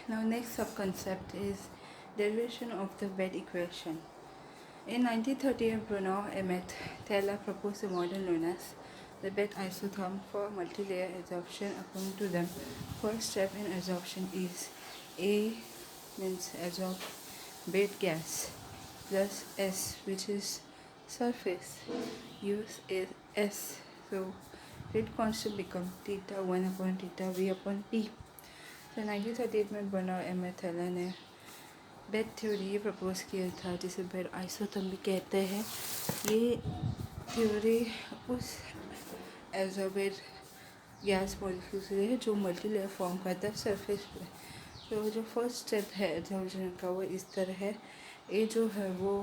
Now next sub-concept is derivation of the bed equation. In 1938, Bruno Emmett Taylor proposed a model known as the bed isotherm for multilayer adsorption. According to them, first step in adsorption is A means adsorb bed gas plus S, which is surface. Use is S, so rate constant become theta 1 upon theta V upon P. तो 1938 में burner एमेट Taylor ने bed theory propose किया था, जिसे bed isotherm भी कहते हैं. ये थ्योरी उस एब्जॉर्बेड गैस मॉलिक्यूल से है जो मल्टी लेयर फॉर्म करता है सरफेस पे. तो जो फर्स्ट स्टेप है एब्जॉर्प्शन का वो इस तरह है. ए जो है वो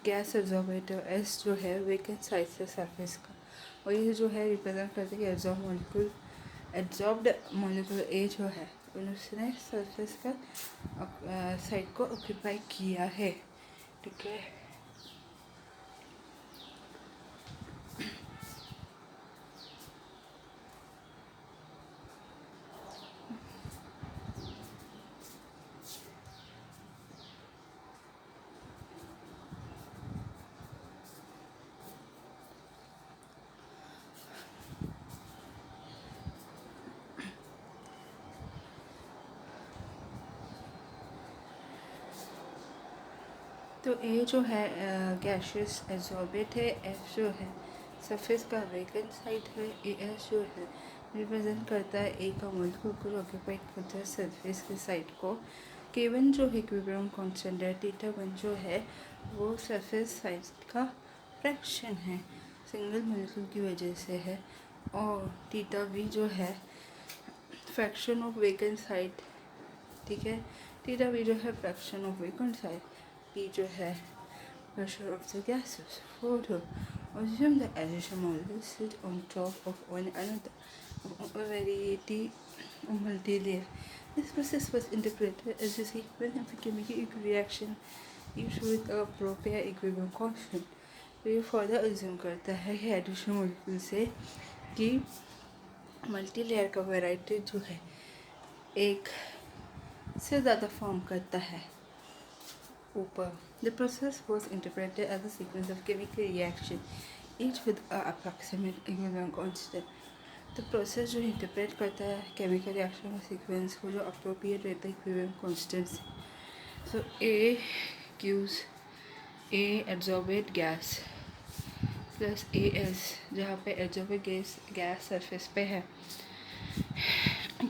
गैस एब्जॉर्बेटर, एस जो है वेकेंट साइड से सरफेस का, और ये जो है रिप्रेजेंट करते हैं absorb molecule. Absorbed molecule A जो है उसने सरफेस का साइड को ऑक्यूपाई किया है. ठीक है. तो ए जो है गैशियस एब्जॉर्बेट है, एफ जो है सरफेस का वेकेंट साइड है, ए एस जो है रिप्रेजेंट करता है ए का मॉलिक्यूल को ऑक्यूपाइड करता है सरफेस के साइड को. केवन जो है इक्विलिब्रियम कांस्टेंट है, थीटा 1 जो है वो सरफेस साइड का फ्रैक्शन है, सिंगल मॉलिक्यूल की वजह से है. और थीटा वी जो है फ्रैक्शन ऑफ वेकेंट साइड. ठीक है. थीटा वी जो है fraction of vacant side. P जो है pressure of the gases. 4. Assume the addition molecules sit on top of one another of a variety of multi-layer. This process was interpreted as a sequence of a chemical reaction each with a proper equilibrium constant. तो ये further assume करता है कि addition molecule से कि multi layer का variety जो है एक से ज़्यादा फॉर्म करता है ऊपर. The process was interpreted as a sequence of chemical reaction, each with a approximate equilibrium constant. तो प्रोसेस जो इंटरप्रेट करता है केमिकल रिएक्शन का सीक्वेंस को जो अप्रोप्रिएट रहता है equilibrium constants. So A gives A absorbed gas plus A S, जहाँ पे एब्जॉर्बेड गैस सरफेस पे है,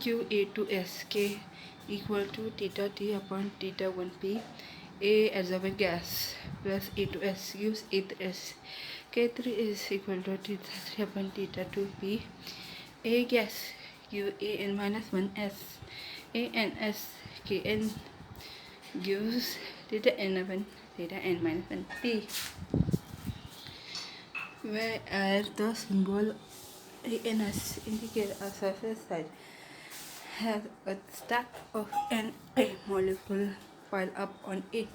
क्यू ए टू एस के equal to theta T upon theta 1 P. A absorbed gas plus A to S gives A to S. K3 is equal to theta 3 upon theta 2 P. A gas give A n minus 1 S. A n S K n gives theta n upon theta n minus 1 P. Where the symbol A n S indicates a surface side has a stack of n A molecule pile up on it.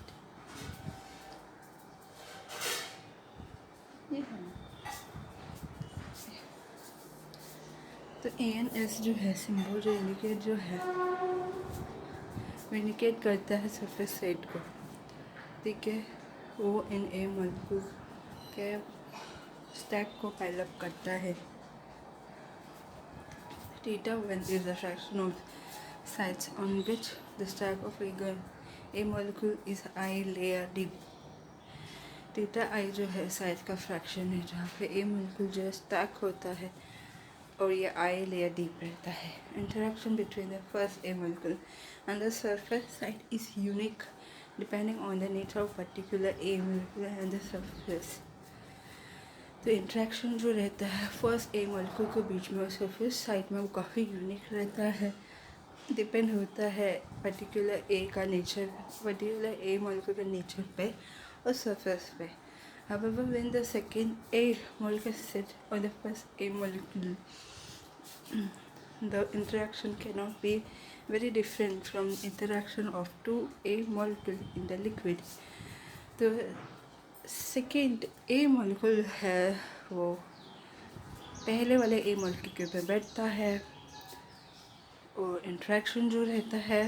तो A N S जो है symbol जो indicate जो है वो indicate करता है surface side को. ठीक है. वो इन ए मॉलिक्यूल के स्टैक को पाइल अप करता है. Theta 1 is the fraction of sides on which the stack of a molecule is I layer deep. Theta I जो है साइड का फ्रैक्शन है जहाँ पे ए मॉलिक्यूल जो है स्टैक होता है और ये आई लेयर डीप रहता है. Interaction between the first A molecule and the surface side is unique depending on the nature of particular A molecule and the surface. तो इंटरेक्शन जो रहता है फर्स्ट ए मॉलिक्यूल के बीच में और सरफेस साइड में वो काफ़ी यूनिक रहता है. डिपेंड होता है पर्टिकुलर ए का नेचर, पर्टिकुलर ए मॉलिक्यूल का नेचर पे और सरफेस पे. However, when the second A molecule sits on the first A molecule, the interaction cannot be very different from interaction of two A molecules in the liquid. तो second ए molecule है वो पहले वाले ए molecule के ऊपर बैठता है और इंट्रैक्शन जो रहता है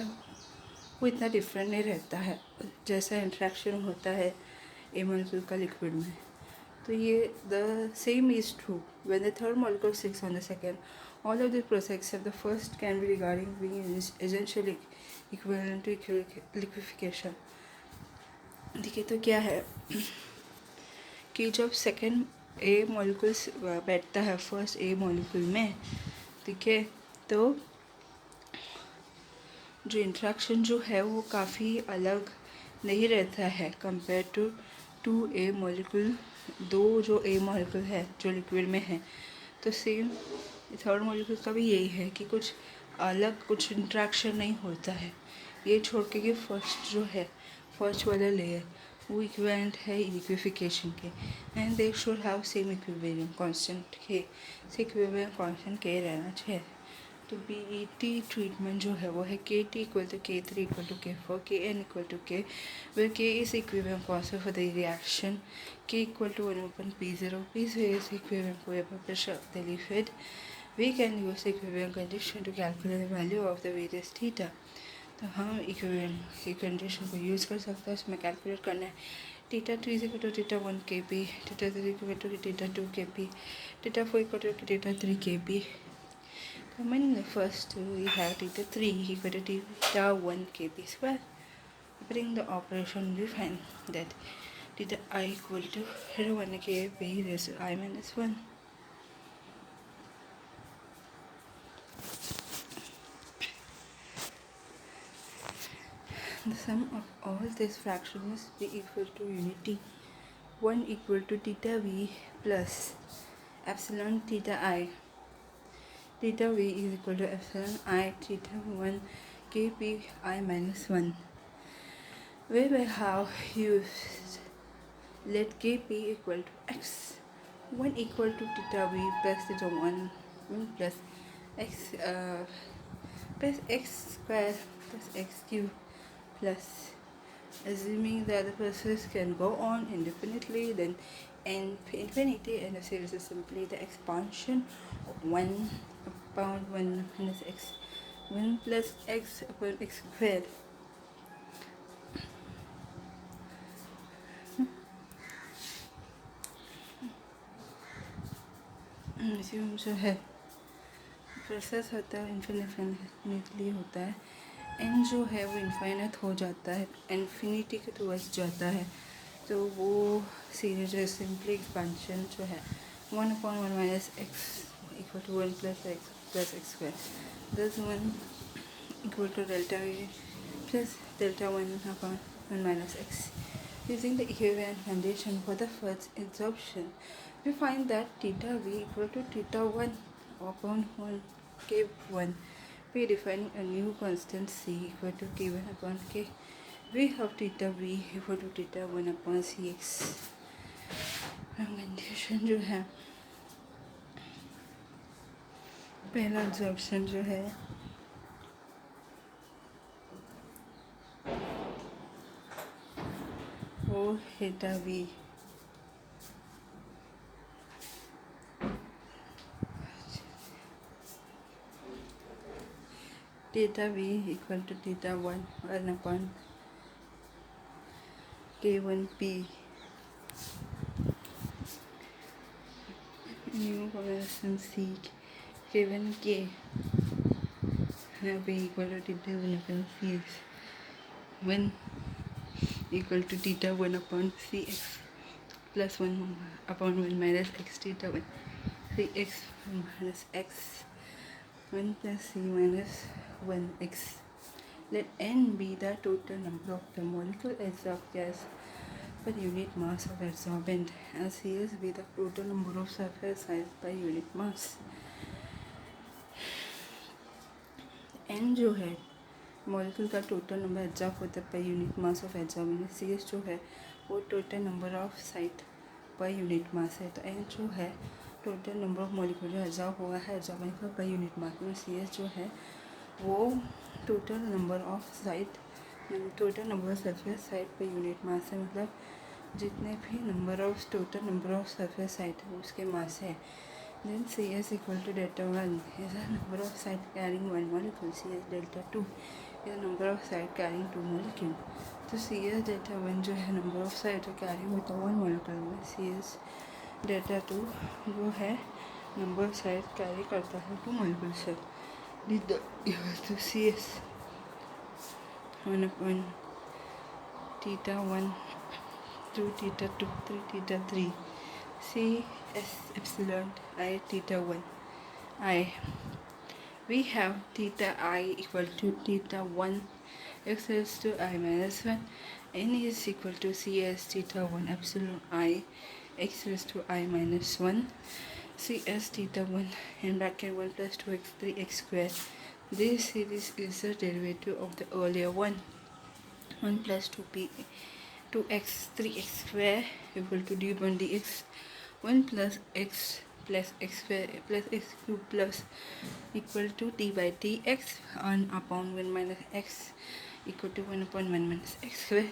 वो इतना डिफरेंट नहीं रहता है जैसा इंट्रैक्शन होता है ए मॉलिक्यूल का लिक्विड में। तो ये the same is true when the third molecule sticks on the second. All of the process except the first can be regarding being essentially equivalent to liquefaction. देखिए तो क्या है कि जब सेकेंड ए मॉलिक्यूल बैठता है फर्स्ट ए मॉलिक्यूल में, ठीक है, तो जो इंट्रैक्शन जो है वो काफ़ी अलग नहीं रहता है कंपेयर टू ए मॉलिक्यूल। दो जो ए मॉलिक्यूल है जो लिक्विड में है, तो सेम थर्ड मॉलिक्यूल का भी यही है कि कुछ अलग कुछ इंट्रैक्शन नहीं होता है। ये छोड़ के कि फर्स्ट जो है फर्स्ट वाला लेयर वो इक्विवेलेंट है लिक्विफिकेशन के, and they should have same equivalent constant के, से इक्विवेलेंट कांस्टेंट के रहना चाहिए। तो बीईटी ट्रीटमेंट जो है वो है KT equal to K3 equal to K4 KN equal to K, where K is equivalent constant for the reaction, K equal to 1/P0. P0 is equivalent to vapor pressure of the liquid. We can use the equivalent condition to calculate the value of the various theta. तो हम equivalent की condition को use कर सकते हैं, उसमें calculate करना है θ2 is equal to θ1 Kp, θ3 equal to θ2 Kp, θ4 equal to θ3 Kp. In first we have θ3 equal to θ1 Kp square. Putting the operation, we find that θi equal to θ1 Kp raised to I minus 1. The sum of all these fractions must be equal to unity. 1 equal to θv plus epsilon θi. θv is equal to epsilon I θ1 Kp I minus 1. We will have used let Kp equal to x. 1 equal to θv plus θ1 plus x square plus x cube, plus assuming that the process can go on indefinitely, then infinity, and the series is simply the expansion of 1 upon 1 minus x, 1 plus x upon x squared. जो है process होता है infinitely होता है, N जो है वो infinite हो जाता है, इन्फिनिटी के टुवर्ड्स जाता है, तो वो सीरीज जो सिंपली एक्सपेंशन जो है 1 upon 1 minus x equal to 1 plus x square, thus 1 equal to delta v plus delta 1 upon 1 minus x. Using the equivalent condition for the first absorption, we find that θv equal to θ1 upon 1 K1. We defining a new constant C equal to K1 upon K. We have θv equal to θ1 upon Cx. Condition जो है पहला absorption जो है वो θv θv equal to θ1 1 upon K1p. New conversion C K1k p equal to θ1 upon Cx. 1 equal to θ1 upon Cx plus 1 upon 1 minus x θ1 Cx minus x 1 plus C minus 1x. Let n be the total number of the molecule absorbed gas per unit mass of adsorbent, and Cs be the total number of surface size per unit mass. n जो है molecule का total number absorb होता है per unit mass of absorbent, Cs जो है वो total number of site per unit mass है, तो n जो है टोटल नंबर ऑफ मॉलिक्यूल जो एब्जॉर्ब हुआ है एब्जॉर्बेंट का पर यूनिट मास में, Cs जो है वो total number of site total number of surface site per unit mass है, मतलब जितने भी number of total number of surface site है उसके मास है। Then Cs equal to delta 1 is the number of side carrying one molecule. Cs delta 2 is the number of side carrying two molecule. तो Cs delta 1 जो है number of side जो carry होता है one molecule में, Cs delta 2 जो है number of side carry करता है two molecule से. तो Cs 1 upon theta 1 2 theta 2 3 theta 3 C S epsilon I theta 1 I. We have theta I equal to theta 1 x raised to I minus 1. N is equal to Cs theta 1 epsilon I x raised to I minus 1. Cs theta 1 in bracket 1 plus 2x 3x square. This series is the derivative of the earlier one. 1 plus 2x 3x square equal to d upon dx. 1 plus x square plus x cube plus equal to d by dx on upon 1 minus x equal to 1 upon 1 minus x square.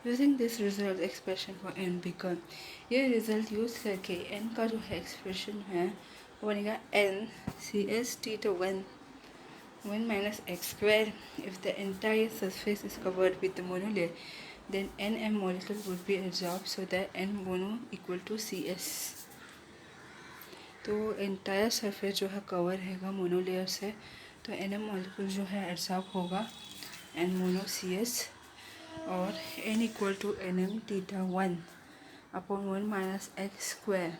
Using this result expression for n become, ये result use करके n का जो है expression है वो बनेगा n cs theta 1 minus x square. If the entire surface is covered with the monolayer, then nm molecule would be absorbed so that n mono equal to cs. तो entire surface जो है cover रहेगा monolayer से, तो N M molecule जो है absorb होगा N mono C S और N equal to N M theta 1 upon 1 minus X square.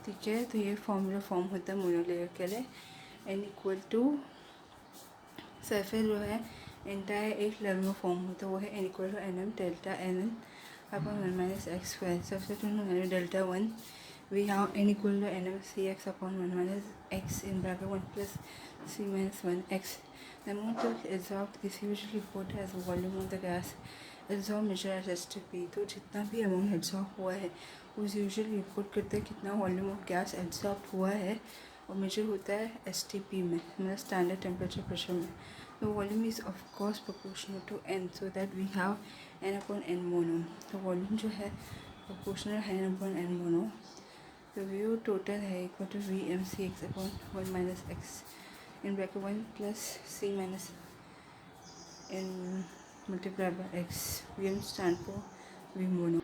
ठीक है, तो ये फॉर्मूला फॉर्म होता है मोनोलेयर के लिए. एन इक्वल टू सरफेस जो है एंटायर एक लेवल में फॉर्म होता है, वो है N equal to N M delta N N upon 1 minus X square. सबसे पहले delta 1 we have n equal to nm cx upon 1 minus x in bracket 1 plus c minus 1 x. The amount of absorbed is usually reported as the volume of the gas absorbed measured as STP. तो जितना भी amount absorb हुआ है उस usually report करते हैं कितना volume of gas absorb हुआ है और मेजर होता है STP में, मतलब स्टैंडर्ड टेम्परेचर प्रेशर में. The volume is of course proportional to n, so that we have n upon n mono. तो वॉल्यूम जो है proportional है n upon n mono. तो व्यू टोटल है equal to V M C X upon 1 minus X in bracket 1 plus C minus in multiply by X. V M stand for V mono.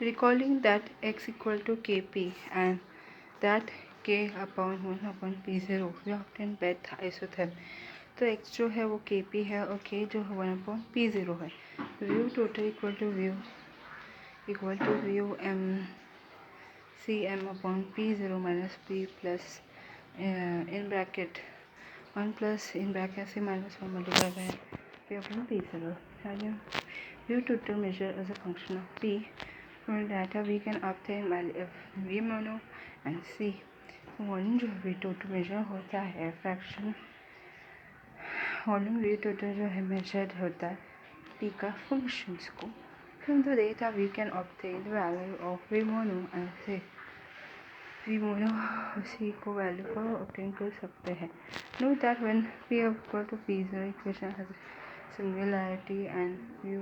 Recalling that x equal to kp and that k upon 1 upon p0, we obtain both isotherm. तो x जो है वो kp है और k जो है 1 upon p0 है. V total equal to V M Cm upon P0 minus P plus in bracket 1 plus in bracket C minus 1 multiplied by P upon P0. View total measure as a function of P. From data we can obtain value of V mono and C. Volume जो V total measure होता है fraction volume V total जो है measured होता है P का functions को. From the data we can obtain the value of V mono and C. V mono C को वैल्यू को obtain कर सकते हैं. Note that when P equal to P0 equation has singularity and U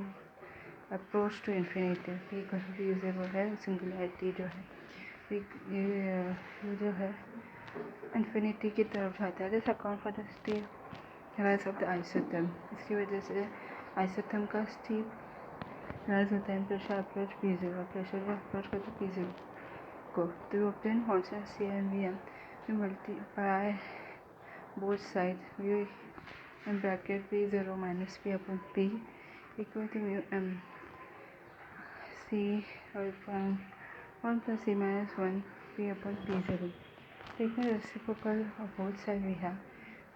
approach to infinity. P equal to P0 है, singularity जो है U जो है infinity की तरफ जाता है. This account for the steep rise of the isotherm. इसकी वजह से isotherm का steep rise होता है. प्रेशर अप्रोच P0, प्रेशर जो अप्रोच करता है P0 को. To obtain constant Cm Vm, we multiply both sides. We in bracket P0 minus P upon P equal to mu m C upon 1 plus C minus 1 P upon P0. Taking the reciprocal of both sides, we have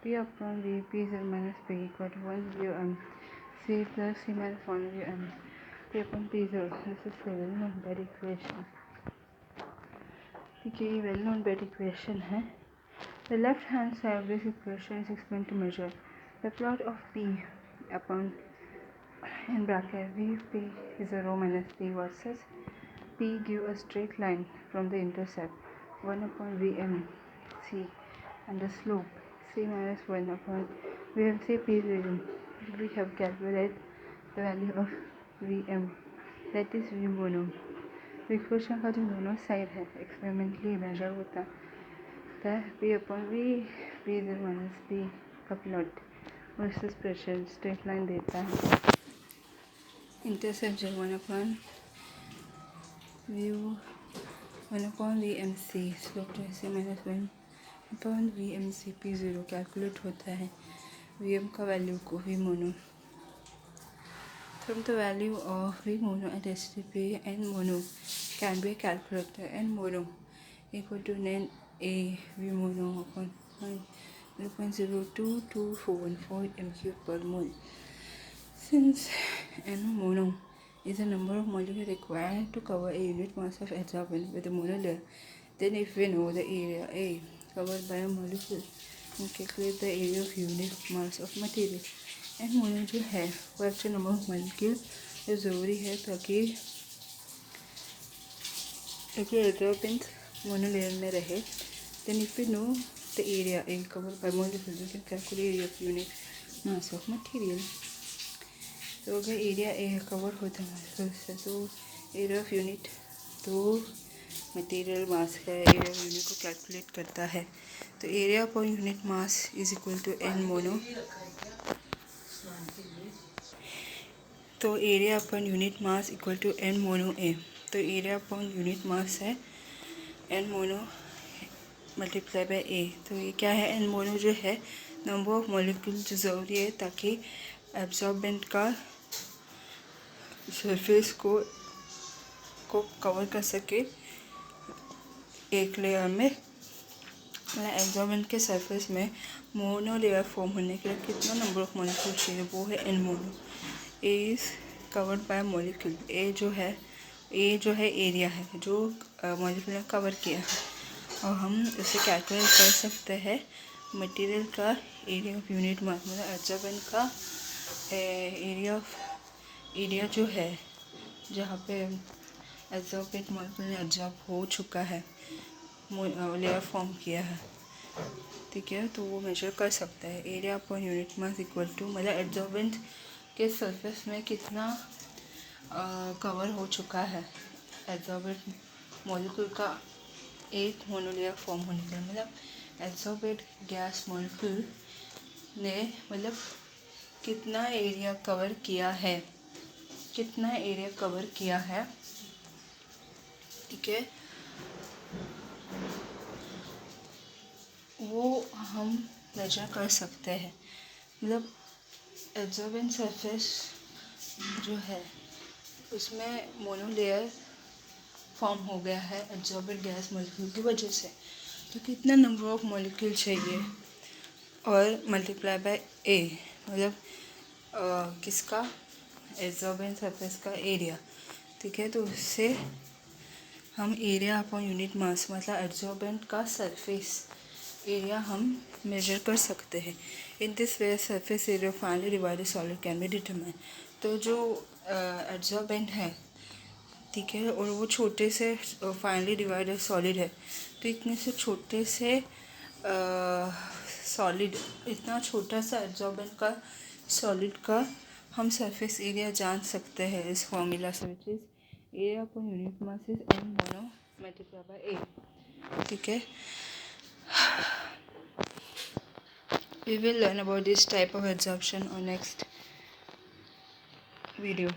P upon V P0 minus P equal to 1 mu m C plus C minus 1 mu m P upon P0. This is a well-known bed equation. ठीक है, ये well known BET equation है. The left hand side of this equation is explain to measure the plot of P upon in bracket V P is 0 minus P versus P give a straight line from the intercept 1 upon Vm C and the slope C minus 1 upon Vm C P region. We have calculated the value of Vm, that is V mono. Diffusion का जो दोनों side है experimentally measure होता है P upon V P is minus P का plot versus pressure straight line देता है। Intercept जो 1/1 वी एम सी स्लोप जो ऐसे -1/1 V M C P zero calculate होता है वी एम का वैल्यू को V mono from the value of V mono at STP N mono can be calculated. N mono equal to N A V mono upon 0.02214 m³ per mole. Since N mono is the number of molecules required to cover a unit mass of adsorbent with a mono layer, then if we know the area A covered by a molecule, we calculate the area of unit mass of material. N mono जो है वो actual number of molecule जो ज़रूरी है ताकि एडसॉर्बेंट monolayer में रहे। Then if you know the area A cover by molecule you can calculate area of unit mass of material. तो अगर एरिया ए कवर होता है तो एरिया ऑफ यूनिट तो मटेरियल मास का एरिया ऑफ यूनिट को कैलकुलेट करता है। तो area upon unit mass is equal to N mono. तो area upon unit mass equal to N mono A. तो एरिया अपॉन यूनिट मास है एन मोनो मल्टीप्लाई बाय ए। तो ये क्या है एन मोनो जो है नंबर ऑफ मॉलिक्यूल जो ज़रूरी है ताकि एब्जॉर्बेंट का सरफेस को कवर कर सके एक लेयर में। मतलब एब्जॉर्बेंट के सरफेस में मोनो लेयर फॉर्म होने के लिए कितना नंबर ऑफ मॉलिक्यूल चाहिए वो है N mono. A is covered by molecule. A जो है एरिया है जो मॉलिक्यूल ने कवर किया है और हम इसे कैलकुलेट कर सकते हैं मटेरियल का एरिया ऑफ यूनिट मास। मतलब एब्जॉर्बेंट का एरिया जो है जहाँ पे एब्जॉर्बेंट मॉलिक्यूल ने एब्जॉर्ब हो चुका है लेयर फॉर्म किया है, ठीक है, तो वो मेजर कर सकता है। Area upon unit mass equal to मतलब एब्जॉर्बेंट के सरफेस में कितना कवर हो चुका है एब्जॉर्बेंट मॉलिक्यूल का एक मोनोलेयर फॉर्म होने के लिए। मतलब एब्जॉर्बेंट गैस मॉलिक्यूल ने मतलब कितना एरिया कवर किया है ठीक है, वो हम मेजर कर सकते हैं। मतलब एब्जॉर्बेंट सरफेस जो है उसमें मोनोलेयर फॉर्म हो गया है एब्जॉर्बेंट गैस मॉलिक्यूल की वजह से। तो कितना नंबर ऑफ मॉलिक्यूल चाहिए और मल्टीप्लाई बाय ए मतलब किसका एब्जॉर्बेंट सरफेस का एरिया, ठीक है। तो उससे हम एरिया अपॉन यूनिट मास मतलब एब्जॉर्बेंट का सरफेस एरिया हम मेजर कर सकते हैं। In this way surface area finally divided solid can be determine. तो जो एब्जॉर्बेंट है, ठीक है, और वो छोटे से फाइनली डिवाइडेड सॉलिड है, तो इतने से छोटे से सॉलिड इतना छोटा सा एब्जॉर्बेंट का सॉलिड का हम सरफेस एरिया जान सकते हैं इस फॉर्मूला से, which is area upon unit mass is N mono multiply by A, ठीक है। We will learn about this type of adsorption on next video.